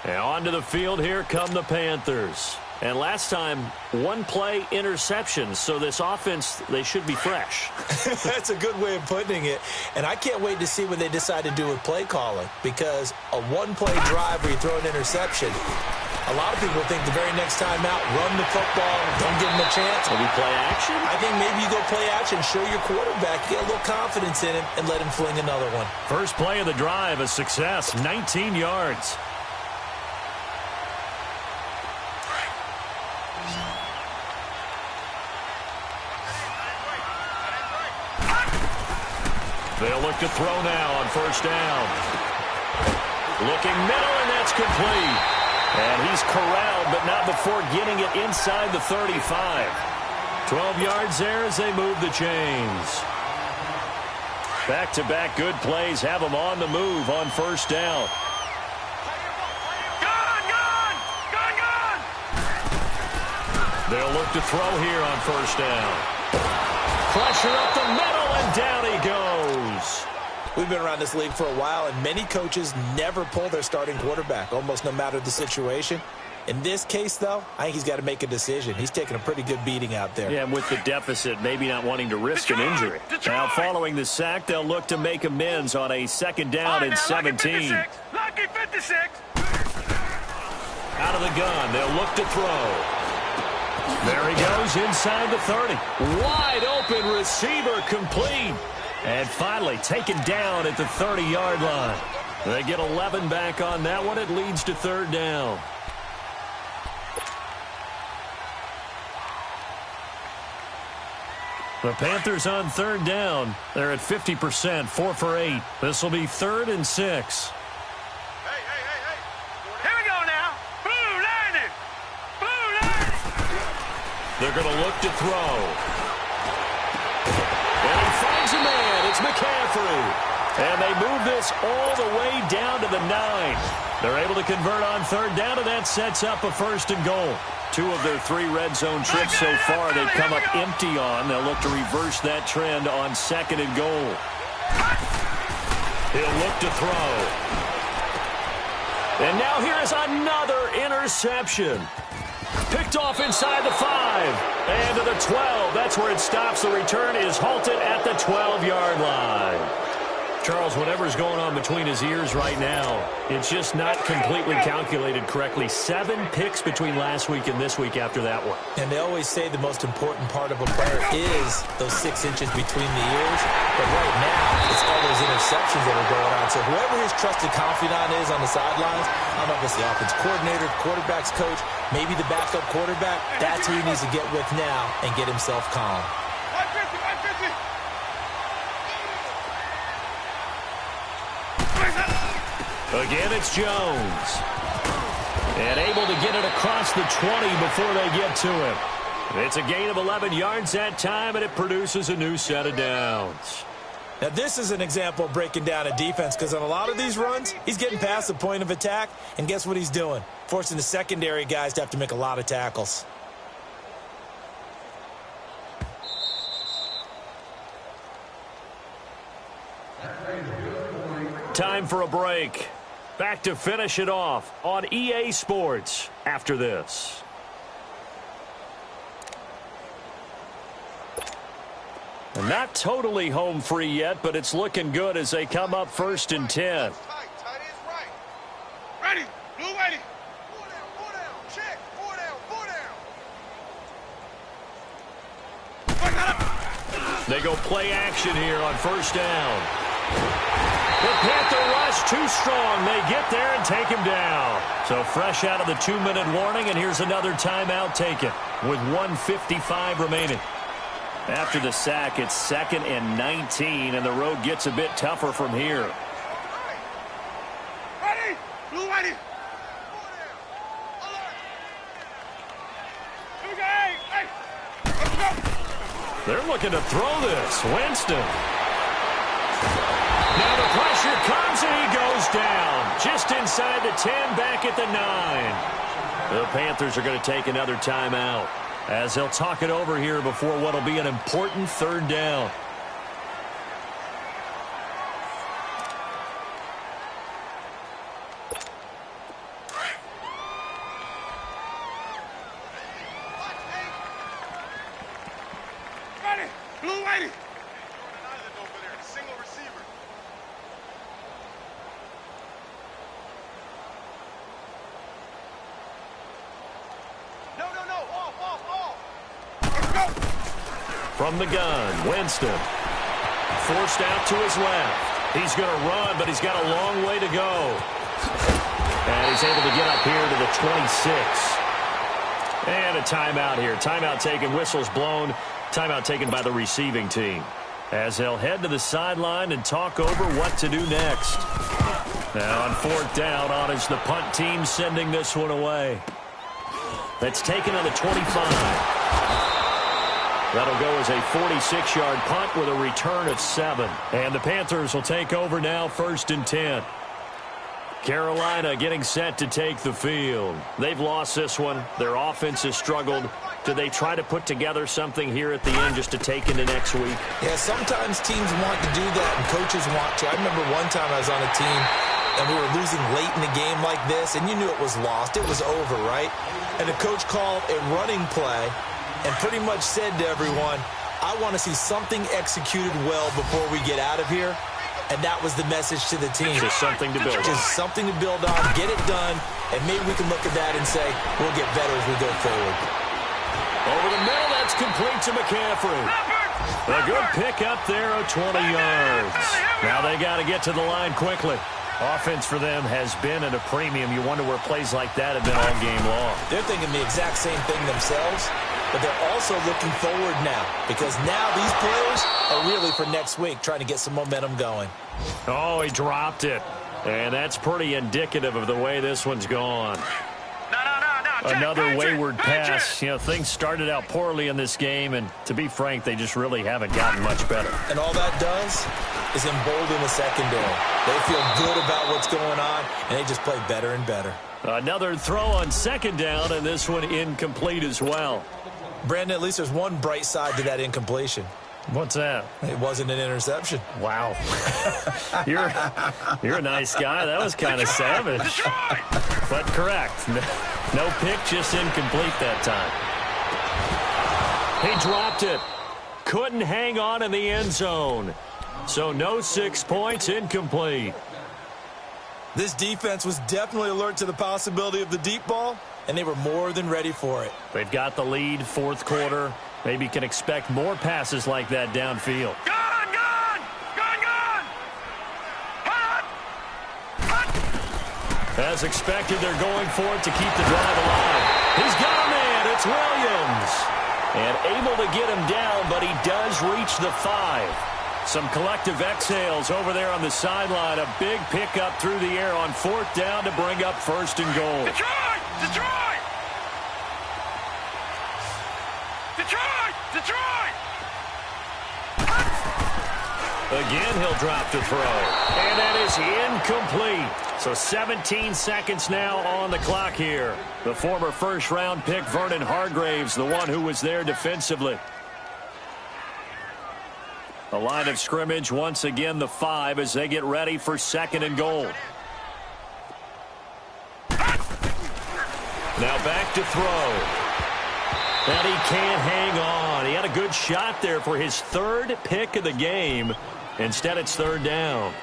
And onto the field, here come the Panthers. And last time, 1 play interception. So this offense, they should be fresh.
That's a good way of putting it. And I can't wait to see what they decide to do with play calling. Because a 1-play drive where you throw an interception, A lot of people think the very next time out, run the football, don't give him a chance.
Will we play action?
I think maybe you go play action, show your quarterback, get a little confidence in him, and let him fling another one.
First play of the drive, a success, 19 yards. They'll look to throw now on first down. Looking middle, and that's complete. And he's corralled, but not before getting it inside the 35. 12 yards there as they move the chains. Back-to-back good plays have them on the move on first down.
Gone!
They'll look to throw here on first down. Pressure up the middle, and down he goes.
We've been around this league for a while, and many coaches never pull their starting quarterback, almost no matter the situation. In this case, though, I think he's got to make a decision. He's taking a pretty good beating out there.
Yeah, with the deficit, maybe not wanting to risk an injury. Now, following the sack, they'll look to make amends on a second down and 17.
Lucky 56.
Out of the gun, they'll look to throw. There he goes inside the 30. Wide open receiver complete. And finally taken down at the 30-yard line. They get 11 back on that one. It leads to third down. The Panthers on third down. They're at 50%, 4 for 8. This will be 3rd and 6.
Hey. Here we go now. Blue line.
They're going to look to throw. And he finds a man. It's McCaffrey. And they move this all the way down to the 9. They're able to convert on third down, and that sets up a 1st and goal. 2 of their 3 red zone trips so far they've come up empty on. They'll look to reverse that trend on 2nd and goal. He'll look to throw. And now here is another interception. Picked off inside the 5. And to the 12. That's where it stops. The return is halted at the 12-yard line. Charles, whatever's going on between his ears right now, it's just not completely calculated correctly. 7 picks between last week and this week after that one.
And they always say the most important part of a player is those 6 inches between the ears. But right now, it's all those interceptions that are going on. So whoever his trusted confidant is on the sidelines, I don't know if it's the offense coordinator, quarterback's coach, maybe the backup quarterback, that's who he needs to get with now and get himself calm.
150.
Again, it's Jones. And able to get it across the 20 before they get to him. It's a gain of 11 yards that time, and it produces a new set of downs.
Now, this is an example of breaking down a defense, because on a lot of these runs, he's getting past the point of attack, and guess what he's doing? Forcing the secondary guys to have to make a lot of tackles.
Time for a break. Back to finish it off on EA Sports after this. Not totally home free yet, but it's looking good as they come up 1st and 10.
Ready. Blue ready.
They go play action here on first down. The Panther rush too strong. They get there and take him down. So fresh out of the 2-minute warning, and here's another timeout taken with 1:55 remaining. After the sack, it's 2nd and 19, and the road gets a bit tougher from here.
Ready. Blue ready. Here we go. Hey. Let's go.
They're looking to throw this. Winston. Now the pressure comes, and he goes down. Just inside the 10, back at the 9. The Panthers are going to take another timeout as they'll talk it over here before what will be an important 3rd down.
Ready. Blue ready.
From the gun, Winston. Forced out to his left. He's going to run, but he's got a long way to go. And he's able to get up here to the 26. And a timeout here. Timeout taken, whistles blown. Timeout taken by the receiving team, as they'll head to the sideline and talk over what to do next. Now on fourth down, on is the punt team sending this one away. That's taken on the 25. That'll go as a 46-yard punt with a return of 7. And the Panthers will take over now, 1st and 10. Carolina getting set to take the field. They've lost this one. Their offense has struggled. Do they try to put together something here at the end just to take into next week?
Yeah, sometimes teams want to do that and coaches want to. I remember one time I was on a team and we were losing late in the game like this, and you knew it was lost. It was over, right? And the coach called a running play and pretty much said to everyone, I want to see something executed well before we get out of here. And that was the message to the team.
Just something to build on.
Just something to build on, get it done, and maybe we can look at that and say, we'll get better as we go forward.
Over the middle, that's complete to McCaffrey. A good pick up there of 20 yards. Now they got to get to the line quickly. Offense for them has been at a premium. You wonder where plays like that have been all game long.
They're thinking the exact same thing themselves, but they're also looking forward now, because now these players are really for next week, trying to get some momentum going.
Oh, he dropped it. And that's pretty indicative of the way this one's gone. Another wayward pass. You know, things started out poorly in this game, and to be frank, they just really haven't gotten much better.
And all that does is embolden the secondary. They feel good about what's going on, and they just play better and better.
Another throw on 2nd down, and this one incomplete as well.
Brandon, at least there's one bright side to that incompletion.
What's that?
It wasn't an interception.
Wow. You're a nice guy. That was kind of savage. But correct. No pick, just incomplete that time. He dropped it. Couldn't hang on in the end zone. So no 6 points, incomplete.
This defense was definitely alert to the possibility of the deep ball, and they were more than ready for it.
They've got the lead, 4th quarter. Maybe can expect more passes like that downfield.
Gun! Hot!
As expected, they're going for it to keep the drive alive. He's got a man. It's Williams. And able to get him down, but he does reach the 5. Some collective exhales over there on the sideline. A big pickup through the air on 4th down to bring up 1st and goal.
Detroit!
Again, he'll drop to throw. And that is incomplete. So 17 seconds now on the clock here. The former first-round pick, Vernon Hargreaves, the one who was there defensively. The line of scrimmage, once again, the 5 as they get ready for 2nd and goal. Now back to throw. And he can't hang on. He had a good shot there for his 3rd pick of the game. Instead, it's 3rd down.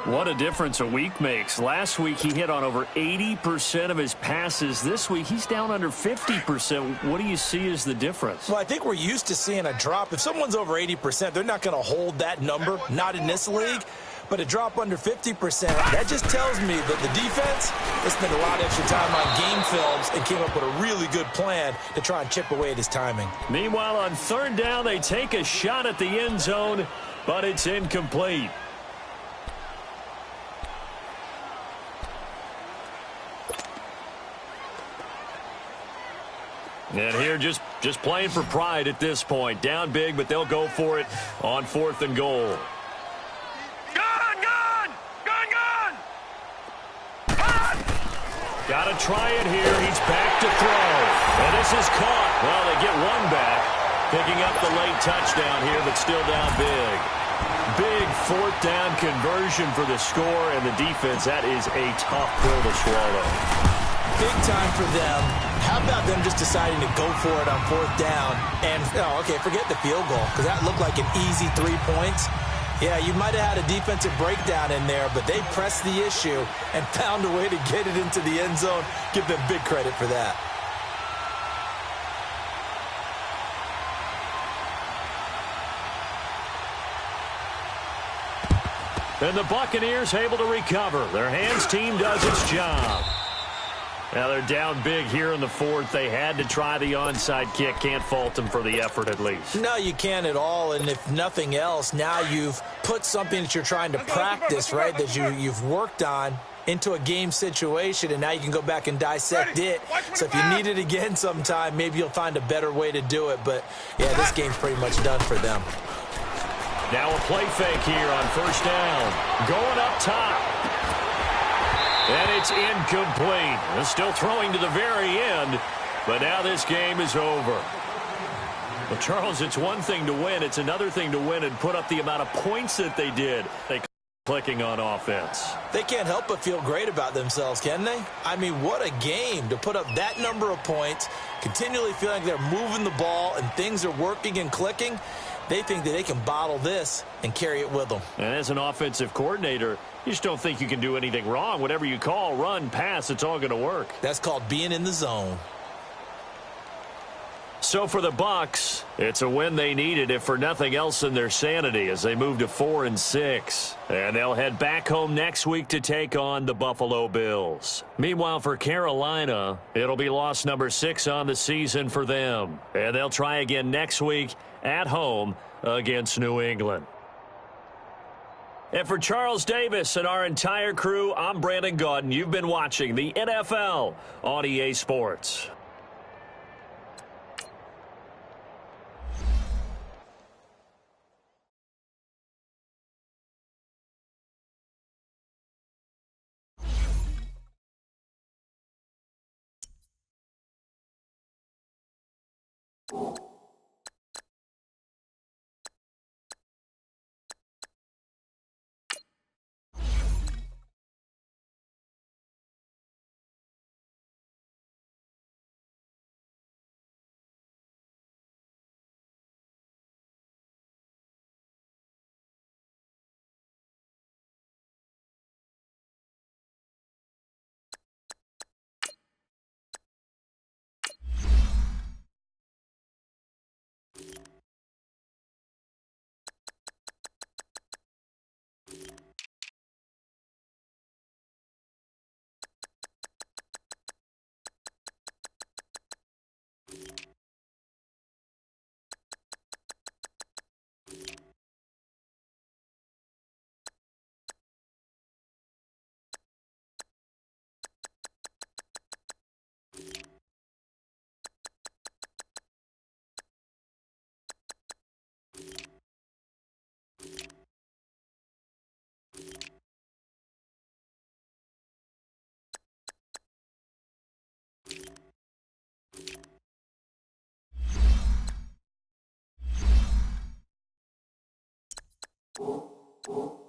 What a difference a week makes. Last week, he hit on over 80% of his passes. This week, he's down under 50%. What do you see as the difference?
Well, I think we're used to seeing a drop. If someone's over 80%, they're not going to hold that number, not in this league. But a drop under 50%, that just tells me that the defense, they spent a lot of extra time on game films and came up with a really good plan to try and chip away at his timing.
Meanwhile, on 3rd down, they take a shot at the end zone, but it's incomplete. And here just playing for pride at this point. Down big, but they'll go for it on 4th and goal. Got to try it here. He's back to throw. And this is caught. Well, they get one back. Picking up the late touchdown here, but still down big. Big 4th down conversion for the score, and the defense, that is a tough pill to swallow.
Big time for them. How about them just deciding to go for it on 4th down? And, okay, forget the field goal, because that looked like an easy 3 points. Yeah, you might have had a defensive breakdown in there, but they pressed the issue and found a way to get it into the end zone. Give them big credit for that.
And the Buccaneers able to recover. Their hands team does its job. Now they're down big here in the fourth. They had to try the onside kick. Can't fault them for the effort at least.
No, you can't at all. And if nothing else, now you've put something that you're trying to practice, right, that you've worked on into a game situation, and now you can go back and dissect it. So if you need it again sometime, maybe you'll find a better way to do it. But, yeah, this game's pretty much done for them.
Now a play fake here on first down. Going up top. And it's incomplete. They're still throwing to the very end, but now this game is over. Well, Charles, it's one thing to win. It's another thing to win and put up the amount of points that they did. They clicking on offense.
They can't help but feel great about themselves, can they? I mean, what a game to put up that number of points, continually feeling like they're moving the ball and things are working and clicking. They think that they can bottle this and carry it with them.
And as an offensive coordinator, you just don't think you can do anything wrong. Whatever you call, run, pass, it's all going to work.
That's called being in the zone.
So for the Bucs, it's a win they needed, if for nothing else than their sanity, as they move to 4-6. And they'll head back home next week to take on the Buffalo Bills. Meanwhile, for Carolina, it'll be loss number 6 on the season for them. And they'll try again next week at home against New England. And for Charles Davis and our entire crew, I'm Brandon Gaudin. You've been watching the NFL on EA Sports. Oh.